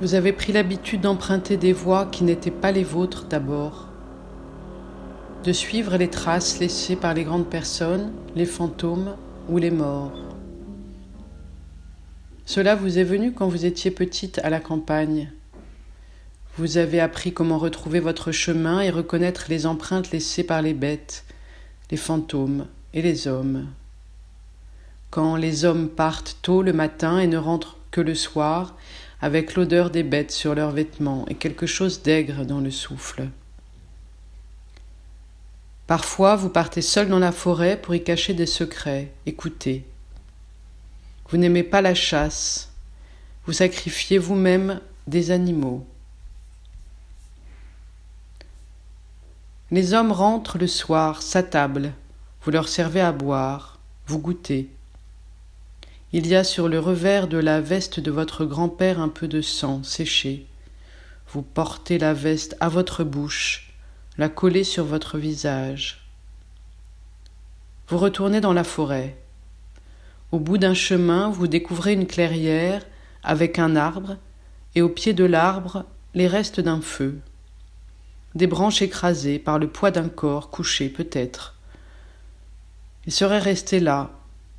Vous avez pris l'habitude d'emprunter des voies qui n'étaient pas les vôtres d'abord, de suivre les traces laissées par les grandes personnes, les fantômes ou les morts. Cela vous est venu quand vous étiez petite à la campagne. Vous avez appris comment retrouver votre chemin et reconnaître les empreintes laissées par les bêtes, les fantômes et les hommes. Quand les hommes partent tôt le matin et ne rentrent que le soir, avec l'odeur des bêtes sur leurs vêtements et quelque chose d'aigre dans le souffle. Parfois, vous partez seul dans la forêt pour y cacher des secrets, écouter. Vous n'aimez pas la chasse, vous sacrifiez vous-même des animaux. Les hommes rentrent le soir, s'attablent, vous leur servez à boire, vous goûtez. Il y a sur le revers de la veste de votre grand-père un peu de sang séché. Vous portez la veste à votre bouche, la collez sur votre visage. Vous retournez dans la forêt. Au bout d'un chemin, vous découvrez une clairière avec un arbre et au pied de l'arbre, les restes d'un feu. Des branches écrasées par le poids d'un corps couché peut-être. Il serait resté là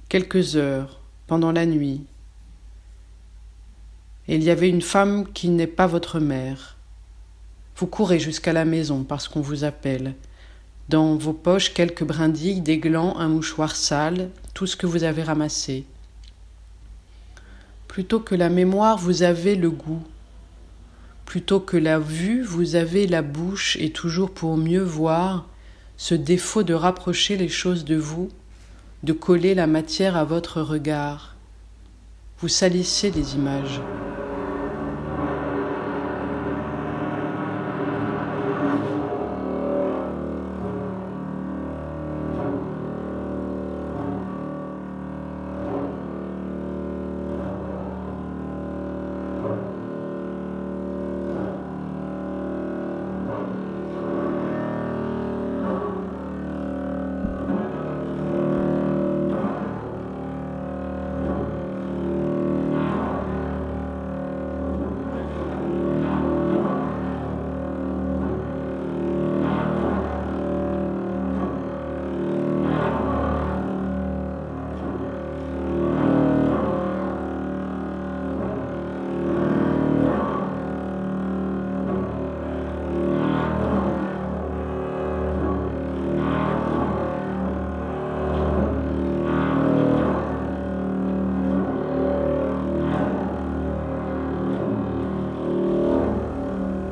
quelques heures pendant la nuit. Et il y avait une femme qui n'est pas votre mère. Vous courez jusqu'à la maison parce qu'on vous appelle. Dans vos poches, quelques brindilles, des glands, un mouchoir sale, tout ce que vous avez ramassé. Plutôt que la mémoire, vous avez le goût. Plutôt que la vue, vous avez la bouche et toujours pour mieux voir, ce défaut de rapprocher les choses de vous, de coller la matière à votre regard. Vous salissez les images.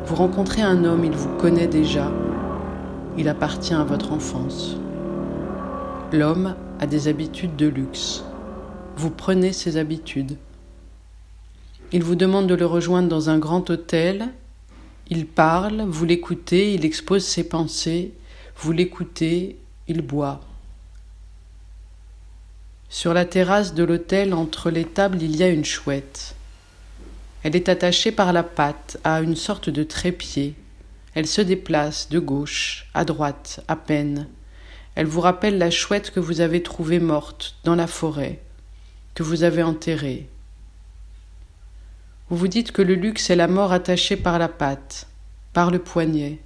Vous rencontrez un homme, il vous connaît déjà. Il appartient à votre enfance. L'homme a des habitudes de luxe. Vous prenez ses habitudes. Il vous demande de le rejoindre dans un grand hôtel. Il parle, vous l'écoutez, il expose ses pensées. Vous l'écoutez, il boit. Sur la terrasse de l'hôtel, entre les tables, il y a une chouette. Elle est attachée par la patte à une sorte de trépied. Elle se déplace de gauche, à droite, à peine. Elle vous rappelle la chouette que vous avez trouvée morte dans la forêt, que vous avez enterrée. Vous vous dites que le luxe est la mort attachée par la patte, par le poignet,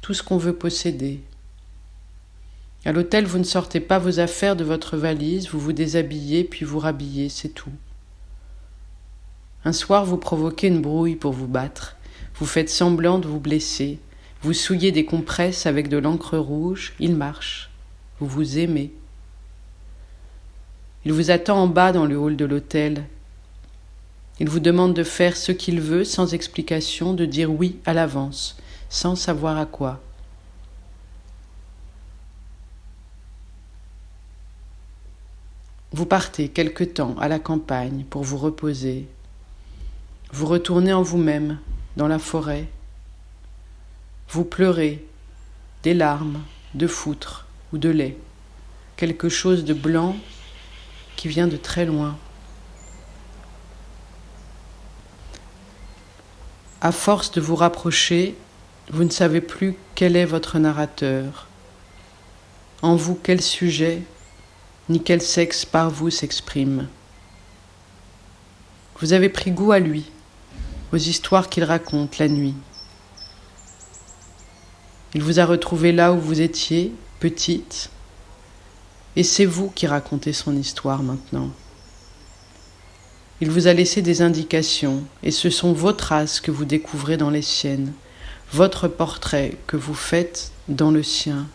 tout ce qu'on veut posséder. À l'hôtel, vous ne sortez pas vos affaires de votre valise, vous vous déshabillez puis vous rhabillez, c'est tout. Un soir, vous provoquez une brouille pour vous battre. Vous faites semblant de vous blesser. Vous souillez des compresses avec de l'encre rouge. Il marche. Vous vous aimez. Il vous attend en bas dans le hall de l'hôtel. Il vous demande de faire ce qu'il veut sans explication, de dire oui à l'avance, sans savoir à quoi. Vous partez quelque temps à la campagne pour vous reposer. Vous retournez en vous-même, dans la forêt. Vous pleurez, des larmes, de foutre ou de lait, quelque chose de blanc qui vient de très loin. À force de vous rapprocher, vous ne savez plus quel est votre narrateur. En vous, quel sujet, ni quel sexe par vous s'exprime. Vous avez pris goût à lui. aux histoires qu'il raconte la nuit. Il vous a retrouvé là où vous étiez, petite, et c'est vous qui racontez son histoire maintenant. Il vous a laissé des indications, et ce sont vos traces que vous découvrez dans les siennes, votre portrait que vous faites dans le sien.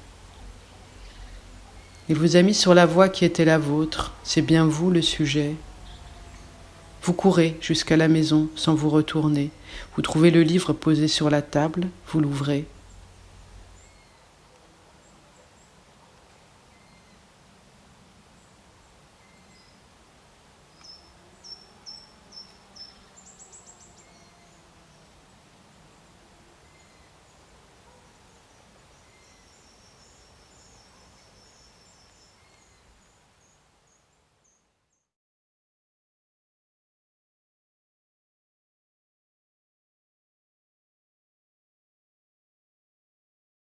Il vous a mis sur la voie qui était la vôtre, c'est bien vous le sujet. Vous courez jusqu'à la maison sans vous retourner, vous trouvez le livre posé sur la table, vous l'ouvrez.